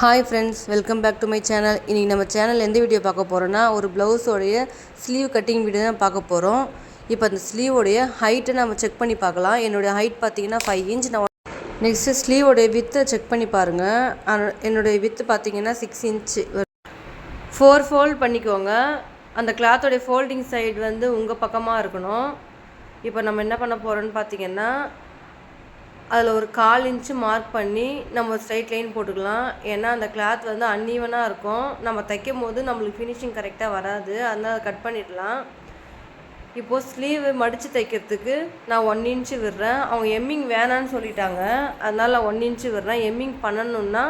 Hi friends, welcome back to my channel. இன்றைக்கி நம்ம channel எந்த வீடியோ பார்க்க போகிறோன்னா, ஒரு ப்ளவுஸோடைய ஸ்லீவ் கட்டிங் வீடியோ தான் பார்க்க போகிறோம். இப்போ அந்த ஸ்லீவோடைய ஹைட்டை நம்ம செக் பண்ணி பார்க்கலாம். என்னுடைய ஹைட் பார்த்திங்கன்னா 5 இன்ச். நெக்ஸ்ட்டு ஸ்லீவோடைய வித்தை செக் பண்ணி பாருங்கள். என்னுடைய வித்து பார்த்திங்கன்னா 6 இன்ச்சு. 4 ஃபோல்ட் பண்ணிக்கோங்க. அந்த கிளாத்தோடைய ஃபோல்டிங் சைடு வந்து உங்கள் பக்கமாக இருக்கணும். இப்போ நம்ம என்ன பண்ண போகிறோன்னு பார்த்திங்கன்னா, அதில் ஒரு 1/4 இன்ச்சு மார்க் பண்ணி நம்ம ஸ்ட்ரைட் லைன் போட்டுக்கலாம். ஏன்னா அந்த கிளாத் வந்து அன்ஈவனாக இருக்கும். நம்ம தைக்கும் போது நம்மளுக்கு ஃபினிஷிங் கரெக்டாக வராது. அதனால் அதை கட் பண்ணிடலாம். இப்போது ஸ்லீவ் மடித்து தைக்கிறதுக்கு நான் 1 இன்ச்சு விடுறேன். அவங்க எம்மிங் வேணான்னு சொல்லிட்டாங்க. அதனால் நான் 1 இன்ச்சு விடுறேன். எம்மிங் பண்ணணுன்னா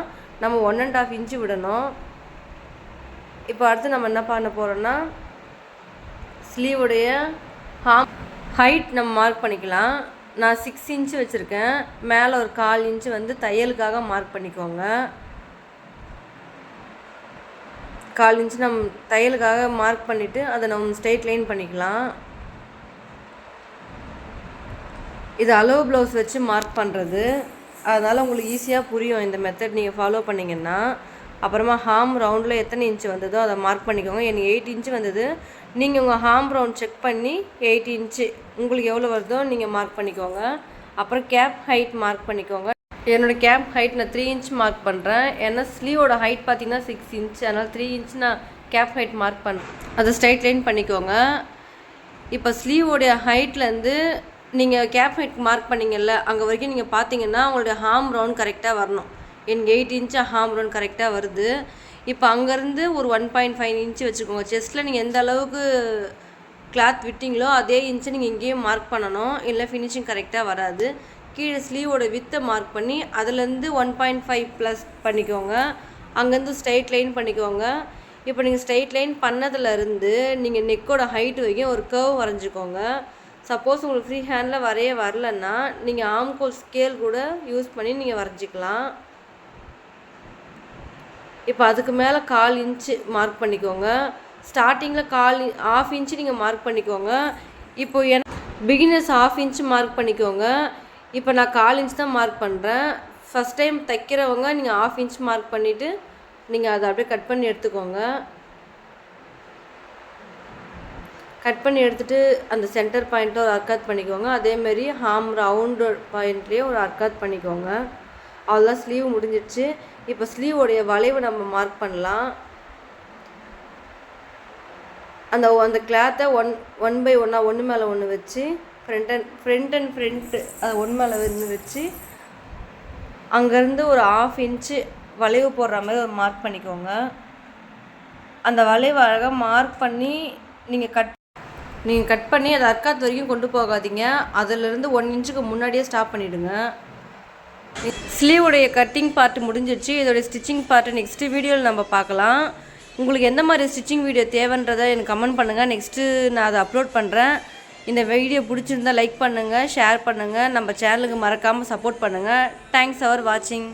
நம்ம 1 1/2 இன்ச்சு விடணும். இப்போ அடுத்து நம்ம என்ன பண்ண போகிறோன்னா, ஸ்லீவுடைய ஹைட் நம்ம மார்க் பண்ணிக்கலாம். நான் 6 இன்ச்சு வச்சுருக்கேன். மேலே ஒரு 1/4 இன்ச்சு வந்து தையலுக்காக மார்க் பண்ணிக்கோங்க. 1/4 இன்ச்சு நம்ம தையலுக்காக மார்க் பண்ணிவிட்டு அதை நம்ம ஸ்ட்ரெயிட் லைன் பண்ணிக்கலாம். இது அளவு ப்ளவுஸ் வச்சு மார்க் பண்ணுறது. அதனால் உங்களுக்கு ஈஸியாக புரியும் இந்த மெத்தட் நீங்கள் ஃபாலோ பண்ணிங்கன்னா. அப்புறமா ஹார்ம் ரவுண்டில் எத்தனை இன்ச்சு வந்ததோ அதை மார்க் பண்ணிக்கோங்க. எனக்கு 8 இன்ச்சு வந்தது. நீங்கள் உங்கள் ஹார்ம் ரவுண்ட் செக் பண்ணி 8 இன்ச்சு உங்களுக்கு எவ்வளோ வருதோ நீங்கள் மார்க் பண்ணிக்கோங்க. அப்புறம் கேப் ஹைட் மார்க் பண்ணிக்கோங்க. என்னோடய கேப் ஹைட் நான் 3 இன்ச் மார்க் பண்ணுறேன். ஏன்னா ஸ்லீவோட ஹைட் பார்த்திங்கன்னா 6 இன்ச். அதனால் 3 இன்ச் நான் கேப் ஹைட் மார்க் பண்ணுறேன். அதை ஸ்ட்ரைட் லைன் பண்ணிக்கோங்க. இப்போ ஸ்லீவோடைய ஹைட்லேருந்து நீங்கள் கேப் ஹைட் மார்க் பண்ணிங்கல்ல, அங்கே வரைக்கும் நீங்கள் பார்த்தீங்கன்னா உங்களுடைய ஹார்ம் ரவுண்ட் கரெக்டாக வரணும். எனக்கு 8 இன்ச்சு ஹார்ம் ரவுண்ட் கரெக்டாக வருது. இப்போ அங்கேருந்து ஒரு 1.5 இன்ச்சு வச்சுக்கோங்க. செஸ்ட்டில் நீங்கள் எந்த அளவுக்கு கிளாத் விட்டிங்களோ அதே இன்ச்சு நீங்கள் இங்கேயும் மார்க் பண்ணணும். இல்லை ஃபினிஷிங் கரெக்டாக வராது. கீழே ஸ்லீவோட வித்தை மார்க் பண்ணி அதுலேருந்து 1.5 ப்ளஸ் பண்ணிக்கோங்க. அங்கேருந்து ஸ்ட்ரைட் லைன் பண்ணிக்கோங்க. இப்போ நீங்கள் ஸ்ட்ரைட் லைன் பண்ணதுலேருந்து நீங்கள் நெக்கோட ஹைட் வரைக்கும் ஒரு கர்வ் வரைஞ்சிக்கோங்க. சப்போஸ் உங்களுக்கு ஃப்ரீ ஹேண்டில் வரைய வரலன்னா நீங்கள் ஆம்கோல் ஸ்கேல் கூட யூஸ் பண்ணி நீங்கள் வரைஞ்சிக்கலாம். இப்போ அதுக்கு மேலே 1/4 இன்ச்சு மார்க் பண்ணிக்கோங்க. ஸ்டார்டிங்கில் 1/2 இன்ச்சு நீங்கள் மார்க் பண்ணிக்கோங்க. இப்போ பிகினர்ஸ் 1/2 இன்ச்சு மார்க் பண்ணிக்கோங்க. இப்போ நான் 1/4 இன்ச் தான் மார்க் பண்ணுறேன். ஃபஸ்ட் டைம் தைக்கிறவங்க நீங்கள் 1/2 இன்ச் மார்க் பண்ணிவிட்டு நீங்கள் அதை அப்படியே கட் பண்ணி எடுத்துக்கோங்க. கட் பண்ணி எடுத்துகிட்டு அந்த சென்டர் பாயிண்ட்டில் ஒரு அர்க்காத் பண்ணிக்கோங்க. அதேமாரி ஹார்ம் ரவுண்டு பாயிண்ட்லேயே ஒரு அர்க்காத் பண்ணிக்கோங்க. அவ்வளோதான், ஸ்லீவ் முடிஞ்சிடுச்சு. இப்போ ஸ்லீவோடைய வளைவு நம்ம மார்க் பண்ணலாம். அந்த கிளாத்தை ஒன் பை ஒன்னாக ஒன்று மேலே ஒன்று வச்சு ஃப்ரண்ட் அண்ட் அதை ஒன்று மேலே ஒன்று வச்சு அங்கேருந்து ஒரு 1/2 இன்ச்சு வளைவு போடுற மாதிரி ஒரு மார்க் பண்ணிக்கோங்க. அந்த வளைவு அழகாக மார்க் பண்ணி நீங்கள் கட் பண்ணி அதை அர்க்காத் வரைக்கும் கொண்டு போகாதீங்க. அதிலிருந்து 1 இன்ச்சுக்கு முன்னாடியே ஸ்டாப் பண்ணிவிடுங்க. ஸ்லீவுடைய கட்டிங் பார்ட்டு முடிஞ்சிடுச்சு. இதோடைய ஸ்டிச்சிங் பார்ட்டு நெக்ஸ்ட்டு வீடியோவில் நம்ம பார்க்கலாம். உங்களுக்கு எந்த மாதிரி ஸ்டிச்சிங் வீடியோ தேவைன்றதை எனக்கு கமெண்ட் பண்ணுங்கள். நெக்ஸ்ட்டு நான் அதை அப்லோட் பண்ணுறேன். இந்த வீடியோ பிடிச்சிருந்தால் லைக் பண்ணுங்கள், ஷேர் பண்ணுங்கள். நம்ம சேனலுக்கு மறக்காமல் சப்போர்ட் பண்ணுங்கள். தேங்க்ஸ் ஃபார் வாட்சிங்.